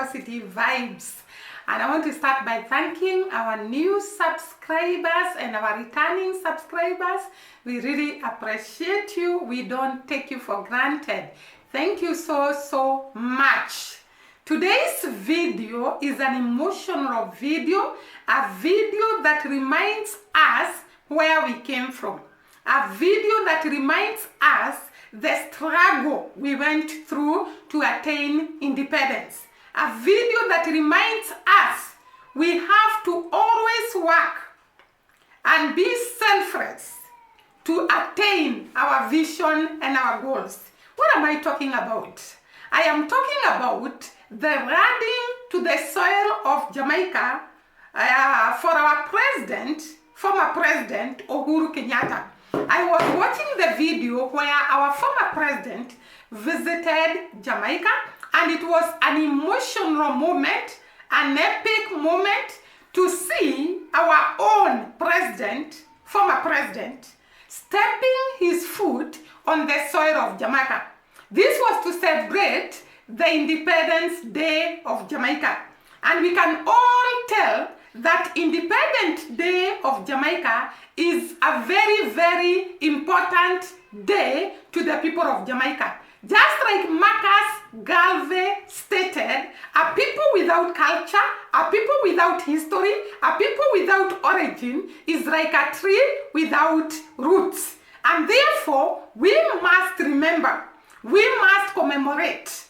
positive vibes. And I want to start by thanking our new subscribers and our returning subscribers. We really appreciate you. We don't take you for granted. Thank you so much. Today's video is an emotional video, a video that reminds us where we came from, a video that reminds us the struggle we went through to attain independence, a video that reminds us we have to always work and be selfless to attain our vision and our goals. What am I talking about? I am talking about the running to the soil of Jamaica for our former president, Uhuru Kenyatta. I was watching the video where our former president visited Jamaica, and it was an emotional moment, an epic moment to see our own president, former president, stepping his foot on the soil of Jamaica. This was to celebrate the Independence Day of Jamaica. And we can all tell that Independence Day of Jamaica is a very important day to the people of Jamaica. Just like Marcus Garvey stated, a people without culture, a people without history, a people without origin is like a tree without roots. And therefore, we must remember, we must commemorate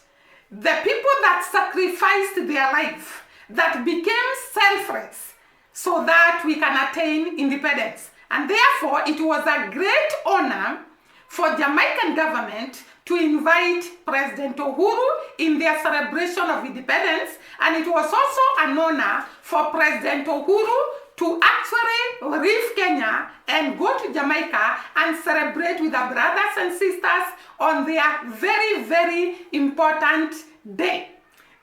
the people that sacrificed their life, that became selfless so that we can attain independence. And therefore, it was a great honor for Jamaican government to invite President Uhuru in their celebration of independence, and it was also an honor for President Uhuru to actually leave Kenya and go to Jamaica and celebrate with our brothers and sisters on their very important day.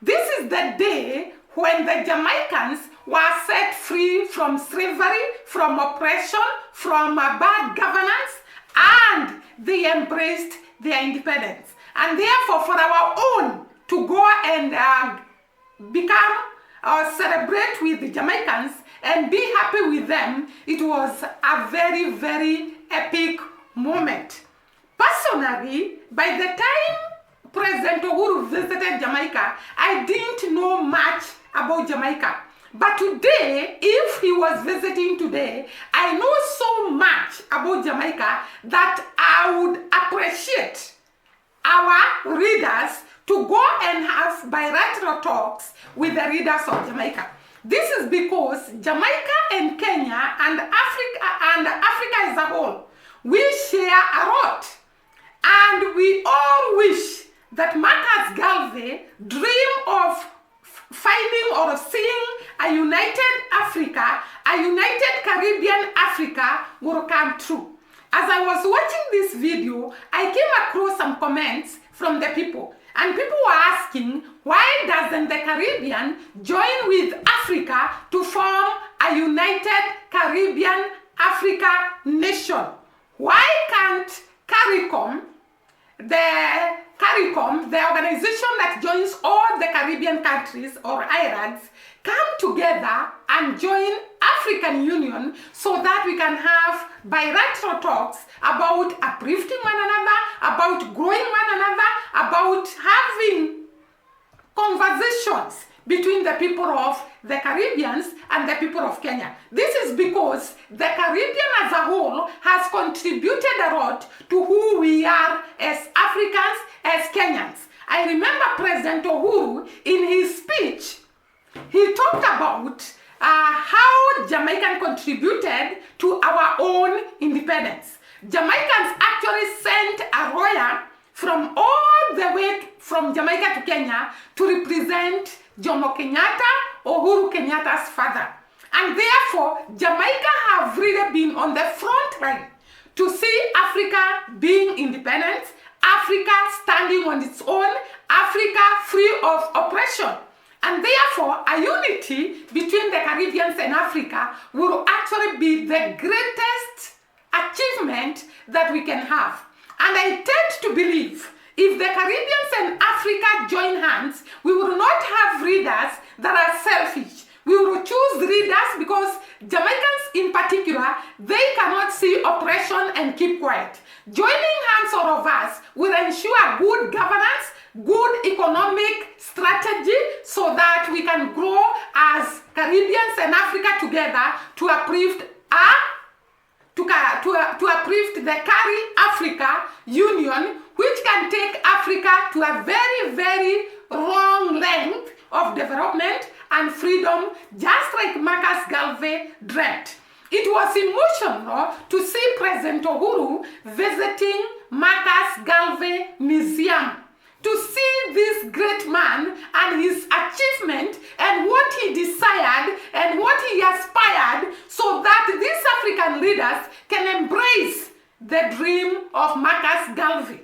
This is the day when the Jamaicans were set free from slavery, from oppression, from bad governance, and they embraced their independence. And therefore, for our own to go and celebrate with the Jamaicans and be happy with them, it was a very epic moment. Personally, by the time President Uhuru visited Jamaica, I didn't know much about Jamaica. But today, if he was visiting today, I know so much about Jamaica that I would appreciate our readers to go and have bilateral talks with the readers of Jamaica. This is because Jamaica and Kenya and Africa as a whole, we share a lot. And we all wish that Marcus Garvey dreamed of finding or seeing a united Africa, a united Caribbean Africa will come true. As I was watching this video, I came across some comments from the people. And people were asking, why doesn't the Caribbean join with Africa to form a united Caribbean Africa nation? Why can't CARICOM, the organization that joins all the Caribbean countries or islands, come together and join African Union so that we can have bilateral talks about uplifting one another, about growing one another, about having conversations between the people of the Caribbeans and the people of Kenya. This is because the Caribbean as a whole has contributed a lot to who we are as Africans, as Kenyans. I remember President Uhuru, in his speech, he talked about how Jamaican contributed to our own independence. Jamaicans actually sent a lawyer from all the way from Jamaica to Kenya to represent Jomo Kenyatta, Uhuru Kenyatta's father. And therefore, Jamaica have really been on the front line to see Africa being independent, Africa standing on its own, Africa free of oppression. And therefore, a unity between the Caribbeans and Africa will actually be the greatest achievement that we can have. And I tend to believe If the Caribbeans and Africa join hands, we will not have leaders that are selfish. We will choose leaders because Jamaicans in particular, they cannot see oppression and keep quiet. Joining hands, all of us, will ensure good governance, good economic strategy, so that we can grow as Caribbeans and Africa together to uplift the Cari-Africa Union, which can take Africa to a very, very long length of development and freedom, just like Marcus Garvey dreamt. It was emotional to see President Uhuru visiting Marcus Garvey Museum, to see this great man and his achievement and what he desired and what he aspired, so that these African leaders can embrace the dream of Marcus Garvey.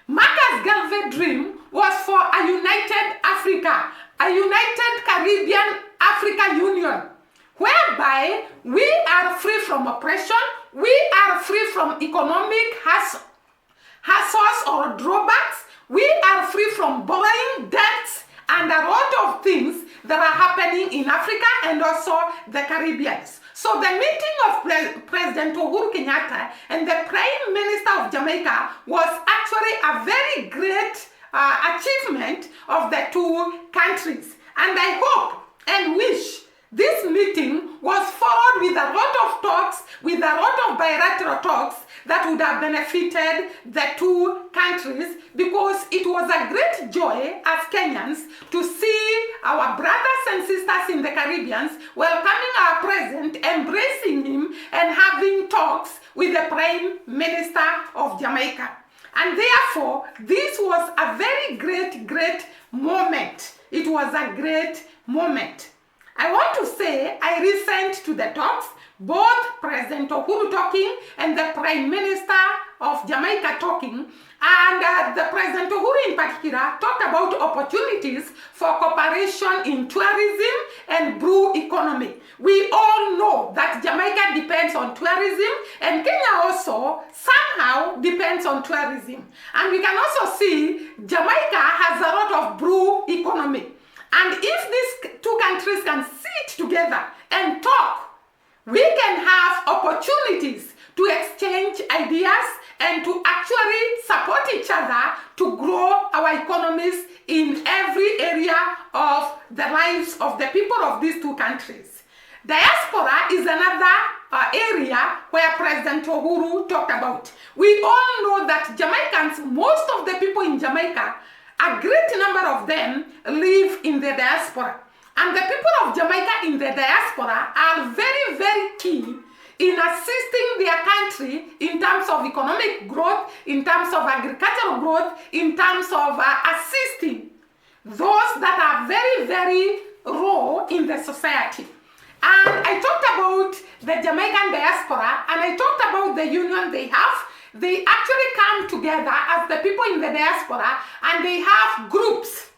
Marcus Garvey's dream was for a united Africa, a united Caribbean Africa Union, whereby we are free from oppression, we are free from economic hassles or drawbacks, we are free from borrowing debts and a lot of things that are happening in Africa and also the Caribbean. So the meeting of President Uhuru Kenyatta and the Prime Minister of Jamaica was actually a very great achievement of the two countries. And I hope and wish this meeting was followed with a lot of talks, with a lot of bilateral talks that would have benefited the two countries, because it was a great joy as Kenyans to see our brothers and sisters in the Caribbean welcoming our president, embracing him, and having talks with the Prime Minister of Jamaica. And therefore, this was a very great moment. It was a great moment. I want to say I listened to the talks, both President Uhuru talking and the Prime Minister of Jamaica talking, and the President Uhuru in particular talked about opportunities for cooperation in tourism and blue economy. We all know that Jamaica depends on tourism, and Kenya also somehow depends on tourism. And we can also see Jamaica has a lot of blue economy. And if these two countries can sit together and talk, we can have opportunities to exchange ideas and to actually support each other to grow our economies in every area of the lives of the people of these two countries. Diaspora is another area where President Uhuru talked about. We all know that Jamaicans, most of the people in Jamaica, a great number of them live in the diaspora. And the people of Jamaica in the diaspora are very key in assisting their country in terms of economic growth, in terms of agricultural growth, in terms of assisting those that are very raw in the society. And I talked about the Jamaican diaspora, and I talked about the union they have. They actually come together as the people in the diaspora, and they have groups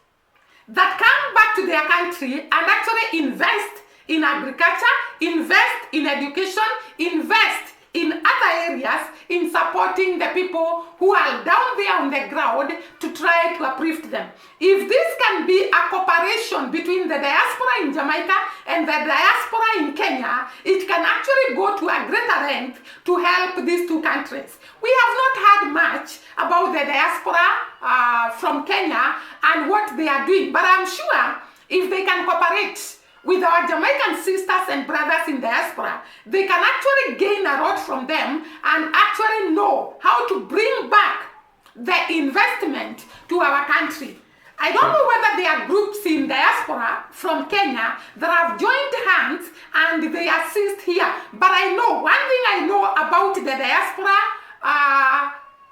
that come back to their country and actually invest in agriculture, invest in education, invest in other areas in supporting the people who are down there on the ground to try to uplift them. If this can be a cooperation between the diaspora in Jamaica and the diaspora in Kenya, it can actually go to a greater length to help these two countries. We have not heard much about the diaspora from Kenya and what they are doing, but I'm sure if they can cooperate with our Jamaican sisters and brothers in diaspora, they can actually gain a lot from them and actually know how to bring back the investment to our country. I don't know whether there are groups in diaspora from Kenya that have joined hands and they assist here, but I know, one thing I know about the diaspora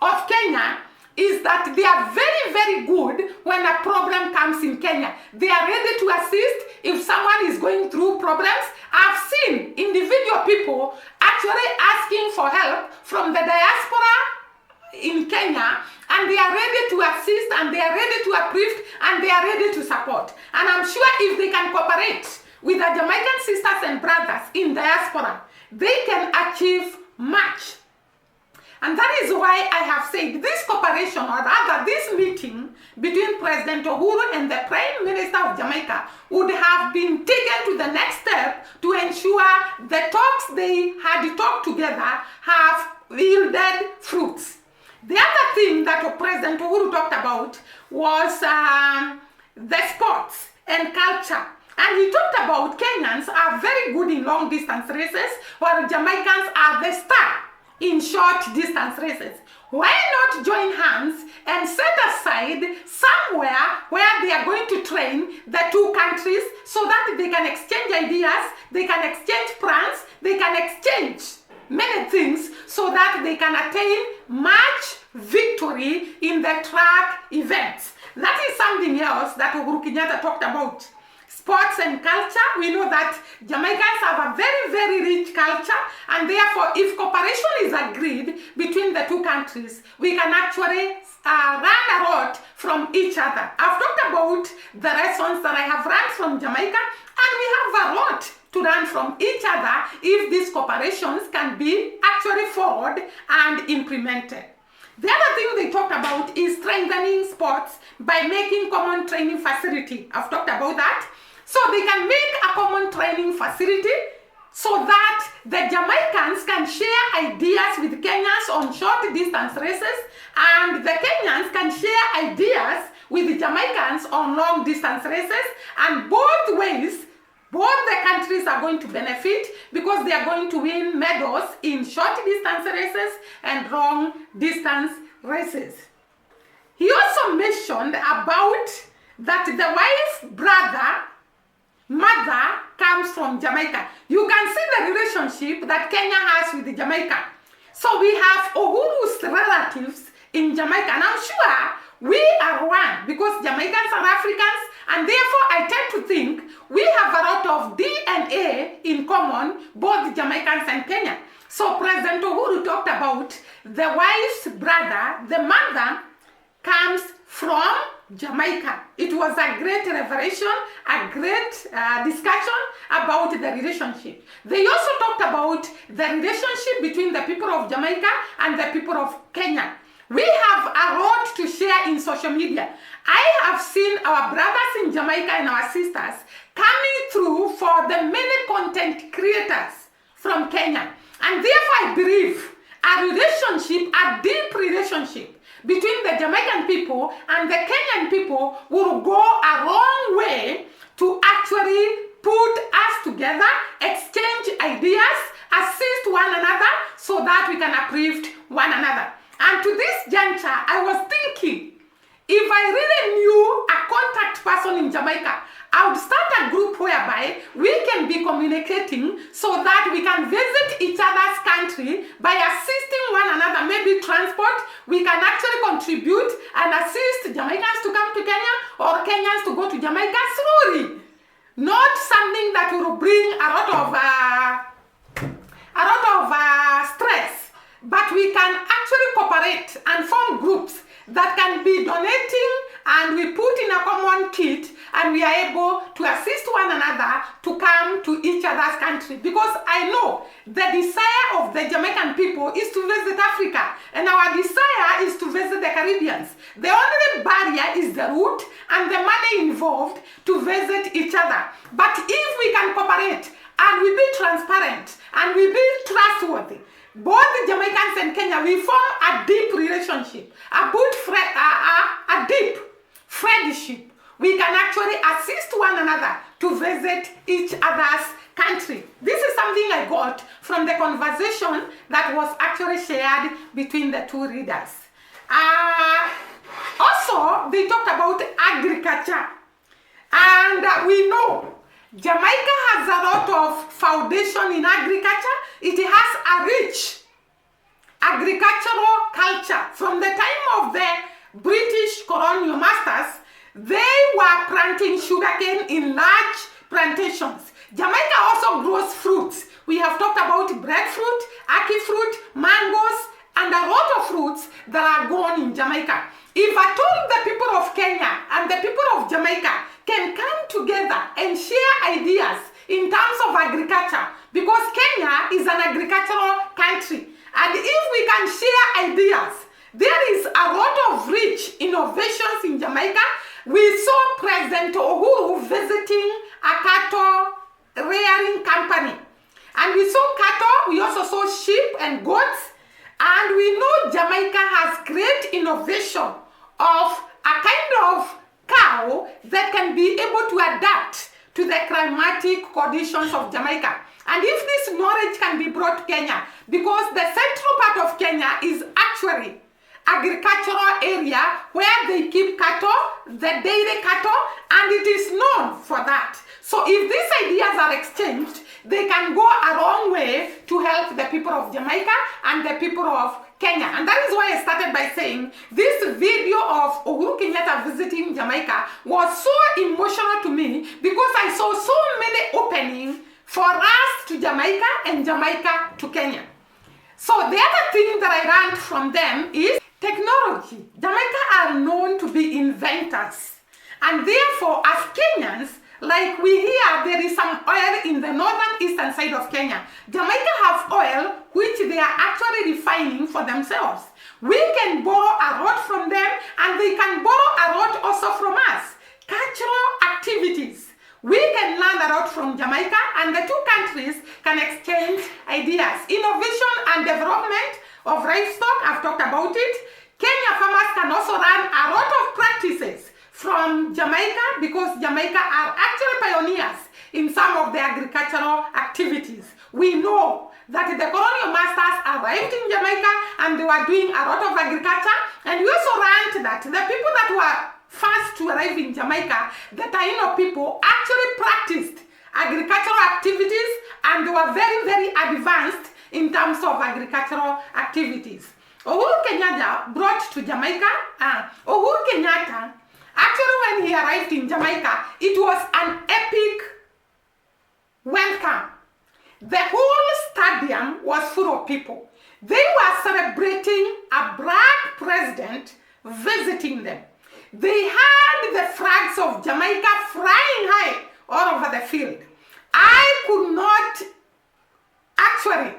of Kenya is that they are very good when a problem comes in Kenya. They are ready to assist if someone is going through problems. I've seen individual people actually asking for help from the diaspora in Kenya, and they are ready to assist, and they are ready to uplift, and they are ready to support. And I'm sure if they can cooperate with the Jamaican sisters and brothers in diaspora, they can achieve much. And that is why I have said this cooperation, or rather this meeting between President Uhuru and the Prime Minister of Jamaica would have been taken to the next step to ensure the talks they had talked together have yielded fruits. The other thing that President Uhuru talked about was the sports and culture. And he talked about Kenyans are very good in long distance races, while Jamaicans are the star in short distance races. Why not join hands and set aside somewhere where they are going to train the two countries so that they can exchange ideas, they can exchange plans, they can exchange many things so that they can attain much victory in the track events. That is something else that Uhuru Kenyatta talked about. Sports and culture. We know that Jamaicans have a very, very rich culture, and therefore if cooperation is agreed between the two countries, we can actually learn a lot from each other. I've talked about the lessons that I have learned from Jamaica, and we have a lot to learn from each other if these cooperations can be actually followed and implemented. The other thing they talked about is strengthening sports by making common training facility. I've talked about that. So they can make a common training facility so that the Jamaicans can share ideas with Kenyans on short distance races, and the Kenyans can share ideas with the Jamaicans on long distance races, and both ways, both the countries are going to benefit because they are going to win medals in short distance races and long distance races. He also mentioned about that the wife's brother, mother comes from Jamaica. You can see the relationship that Kenya has with Jamaica. So we have Uhuru's relatives in Jamaica, and I'm sure we are one because Jamaicans are Africans, and therefore I tend to think we have a lot of DNA in common, both Jamaicans and Kenya. So President Uhuru talked about the wife's brother, the mother comes from Jamaica. It was a great revelation, a great discussion about the relationship. They also talked about the relationship between the people of Jamaica and the people of Kenya. We have a lot to share in social media. I have seen our brothers in Jamaica and our sisters coming through for the many content creators from Kenya. And therefore I believe a relationship, a deep relationship between the Jamaican people and the Kenyan people will go a long way to actually put us together, exchange ideas, assist one another so that we can uplift one another. And to this juncture, I was thinking, if I really knew a contact person in Jamaica, I would start a group whereby we can be communicating so that we can visit each other's country by assisting one another, maybe transport. We can actually contribute and assist Jamaicans to come to Kenya or Kenyans to go to Jamaica slowly. Not something that will bring a lot of stress, but we can actually cooperate and form groups that can be donating, and we put in a common kit and we are able to assist one another to come to each other's country. Because I know the desire of the Jamaican people is to visit Africa, and our desire is to visit the Caribbeans. The only barrier is the route and the money involved to visit each other. But if we can cooperate and we be transparent and we be trustworthy, both the Jamaicans and Kenya, we form a deep relationship, a deep friendship. We can actually assist one another to visit each other's country. This is something I got from the conversation that was actually shared between the two leaders. Also, they talked about agriculture. And we know Jamaica has a lot of foundation in agriculture. It has a rich agricultural culture. From the time of the British colonial masters, they were planting sugarcane in large plantations. Jamaica also grows fruits. We have talked about breadfruit, ackee fruit, mangoes, and a lot of fruits that are grown in Jamaica. If at all the people of Kenya and the people of Jamaica can come together and share ideas in terms of agriculture, because Kenya is an agricultural country, And if we can share ideas, there is a lot of rich innovations in Jamaica. We saw President Uhuru visiting a cattle rearing company. And we saw cattle, we also saw sheep and goats. And we know Jamaica has great innovation of a kind of cow that can be able to adapt to the climatic conditions of Jamaica. And if this knowledge can be brought to Kenya, because the central part of Kenya is actually agricultural area where they keep cattle, the dairy cattle, and it is known for that. So if these ideas are exchanged, they can go a long way to help the people of Jamaica and the people of Kenya. And that is why I started by saying this video of Uhuru Kenyatta visiting Jamaica was so emotional to me because I saw so many openings for us to Jamaica and Jamaica to Kenya. So the other thing that I learned from them is technology. Jamaica are known to be inventors. And therefore, as Kenyans, like we hear there is some oil in the northern eastern side of Kenya. Jamaica have oil which they are actually refining for themselves. We can borrow a lot from them and they can borrow a lot also from us. Cultural activities. We can learn a lot from Jamaica and the two countries can exchange ideas. Innovation and development of livestock, I've talked about it. Kenya farmers can also learn a lot of practices from Jamaica because Jamaica are actually pioneers in some of the agricultural activities. We know that the colonial masters arrived in Jamaica and they were doing a lot of agriculture, and we also learned that the people that were first to arrive in Jamaica, the Taino people, actually practiced agricultural activities and they were very, very advanced in terms of agricultural activities. Uhuru Kenyatta brought to Jamaica, Uhuru Kenyatta, actually when he arrived in Jamaica, it was an epic welcome. The whole stadium was full of people. They were celebrating a black president visiting them. They had the flags of Jamaica flying high all over the field. I could not actually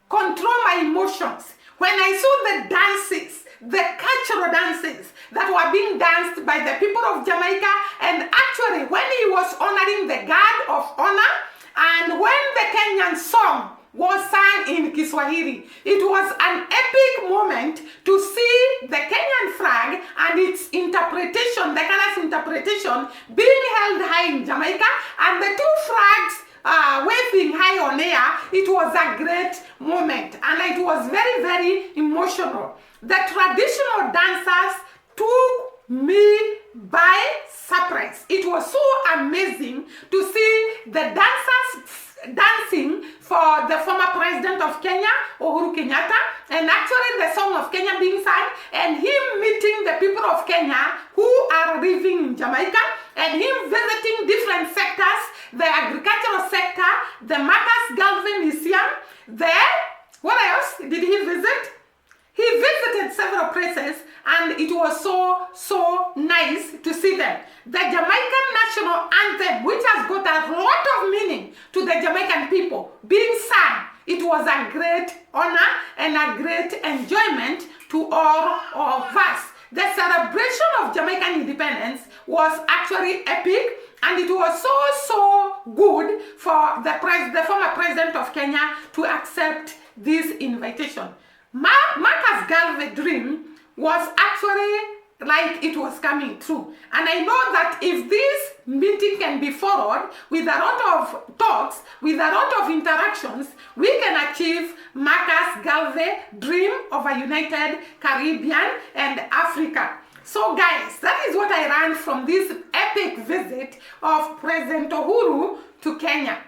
control my emotions when I saw the dances, the cultural dances that were being danced by the people of Jamaica, and actually when he was honoring the guard of honor, and when the Kenyan song was sung in Kiswahili, it was an epic moment to see the Kenyan flag and its interpretation, the color's interpretation, being held high in Jamaica, and the two flags waving high on air. It was a great moment and it was very, very emotional. The traditional dancers took me by surprise. It was so amazing to see the dancers dancing for the former president of Kenya, Uhuru Kenyatta, and actually the song of Kenya being sung, and him meeting the people of Kenya who are living in Jamaica, and him visiting different sectors, the agricultural sector, the Marcus Garvey Museum, what else did he visit? He visited several places and it was so nice to see them. The Jamaican national anthem, which has got a lot of meaning to the Jamaican people, being sung, it was a great honor and a great enjoyment to all of us. The celebration of Jamaican independence was actually epic, and it was so good for the former president of Kenya to accept this invitation. Marcus Garvey dream was actually like it was coming true. And I know that if this meeting can be followed with a lot of talks, with a lot of interactions, we can achieve Marcus Garvey dream of a united Caribbean and Africa. So guys, that is what I learned from this epic visit of President Uhuru to Kenya.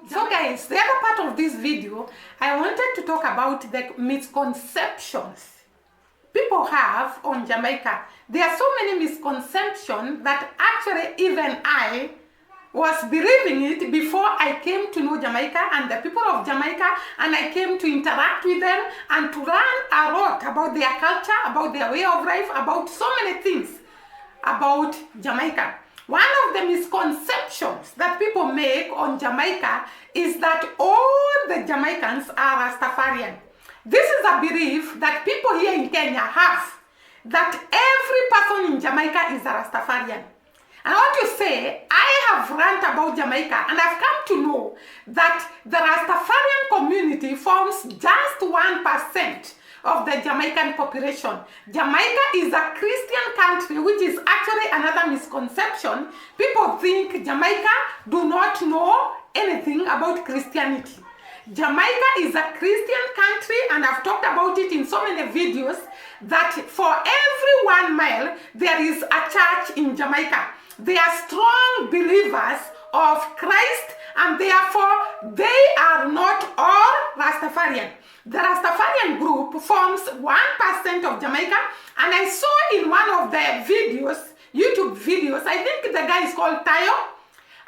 So guys, the other part of this video, I wanted to talk about the misconceptions people have on Jamaica. There are so many misconceptions that actually even I was believing it before I came to know Jamaica and the people of Jamaica, and I came to interact with them and to learn a lot about their culture, about their way of life, about so many things about Jamaica. One of the misconceptions that people make on Jamaica is that all the Jamaicans are Rastafarian. This is a belief that people here in Kenya have, that every person in Jamaica is a Rastafarian. And I want to say, I have learned about Jamaica and I've come to know that the Rastafarian community forms just 1% of the Jamaican population. Jamaica is a Christian country, which is actually another misconception. People think Jamaica do not know anything about Christianity. Jamaica is a Christian country, and I've talked about it in so many videos, that for every 1 mile, there is a church in Jamaica. They are strong believers of Christ, and therefore they are not all Rastafarian. The Rastafarian group forms 1% of Jamaica, and I saw in one of the videos, YouTube videos, I think the guy is called Tayo.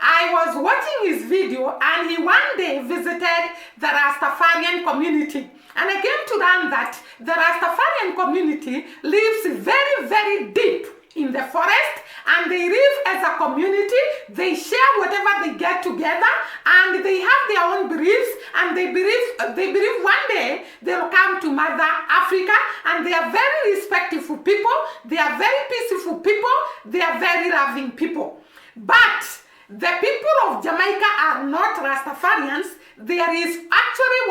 I was watching his video and he one day visited the Rastafarian community. And I came to learn that the Rastafarian community lives very, very deep in the forest, and they live as a community. They share whatever they get together, and they have their own beliefs, and they believe one day they'll come to Mother Africa, and they are very respectful people, they are very peaceful people, they are very loving people. But the people of Jamaica are not Rastafarians. There is actually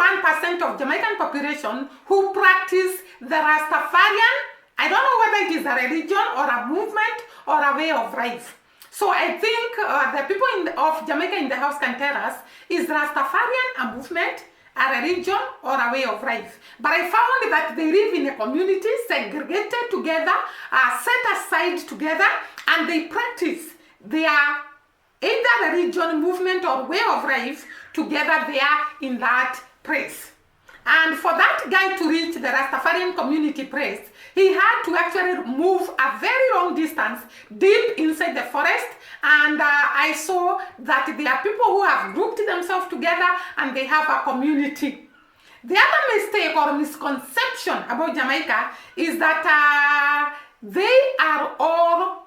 1% of Jamaican population who practice the Rastafarian. I don't know whether it is a religion or a movement or a way of life. So I think the people of Jamaica in the house can tell us, is Rastafarian a movement, a religion, or a way of life? But I found that they live in a community, segregated together, set aside together, and they practice their either religion, movement, or way of life together there in that place. And for that guy to reach the Rastafarian community place, he had to actually move a very long distance deep inside the forest. And I saw that there are people who have grouped themselves together and they have a community. The other mistake or misconception about Jamaica is that they are all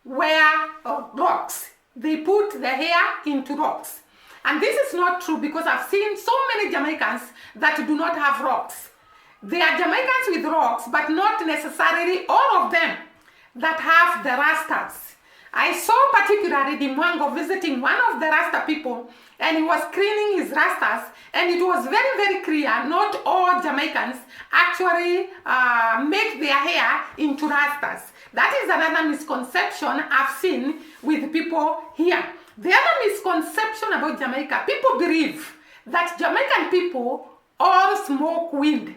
wear rocks. They put the hair into rocks. And this is not true, because I've seen so many Jamaicans that do not have rocks. They are Jamaicans with rocks, but not necessarily all of them that have the Rastas. I saw particularly the Mwango visiting one of the Rasta people, and he was cleaning his Rastas, and it was very, very clear not all Jamaicans actually make their hair into Rastas. That is another misconception I've seen with people here. The other misconception about Jamaica, people believe that Jamaican people all smoke weed.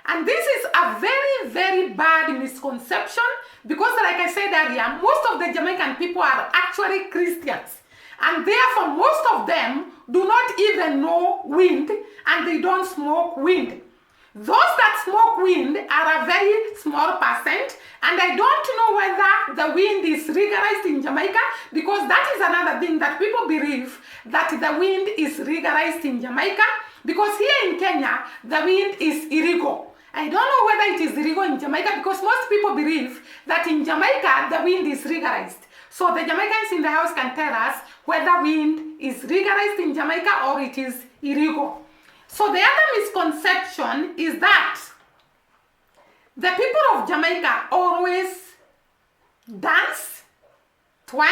And this is a very, very bad misconception, because like I said earlier, most of the Jamaican people are actually Christians. And therefore, most of them do not even know weed, and they don't smoke weed. Those that smoke weed are a very small percent, and I don't know whether the weed is legalized in Jamaica, because that is another thing that people believe, that the weed is legalized in Jamaica, because here in Kenya, the weed is illegal. I don't know whether it is illegal in Jamaica, because most people believe that in Jamaica, the weed is legalized. So the Jamaicans in the house can tell us whether weed is legalized in Jamaica or it is illegal. So the other misconception is that the people of Jamaica always dance, twang,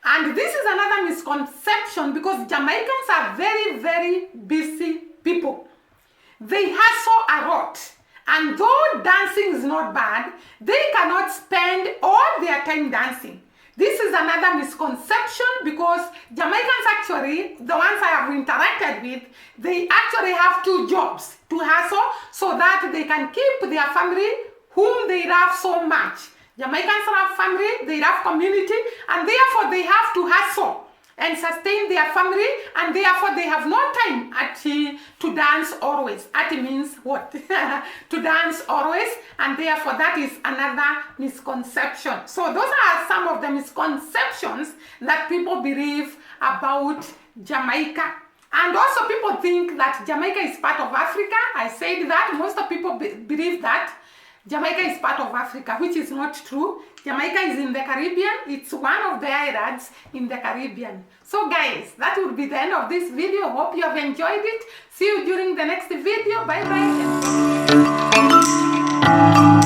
and this is another misconception, because Jamaicans are very, very busy people. They hustle a lot, and though dancing is not bad, they cannot spend all their time dancing. This is another misconception, because Jamaicans actually, the ones I have interacted with, they actually have 2 jobs to hustle so that they can keep their family whom they love so much. Jamaicans love family, they love community, and therefore they have to hustle and sustain their family, and therefore they have no time to dance always. Ati means what? To dance always, and therefore that is another misconception. So those are some of the misconceptions that people believe about Jamaica. And also people think that Jamaica is part of Africa. I said that, most of people believe that. Jamaica is part of Africa, which is not true. Jamaica is in the Caribbean. It's one of the islands in the Caribbean. So guys, that would be the end of this video. Hope you have enjoyed it. See you during the next video. Bye bye.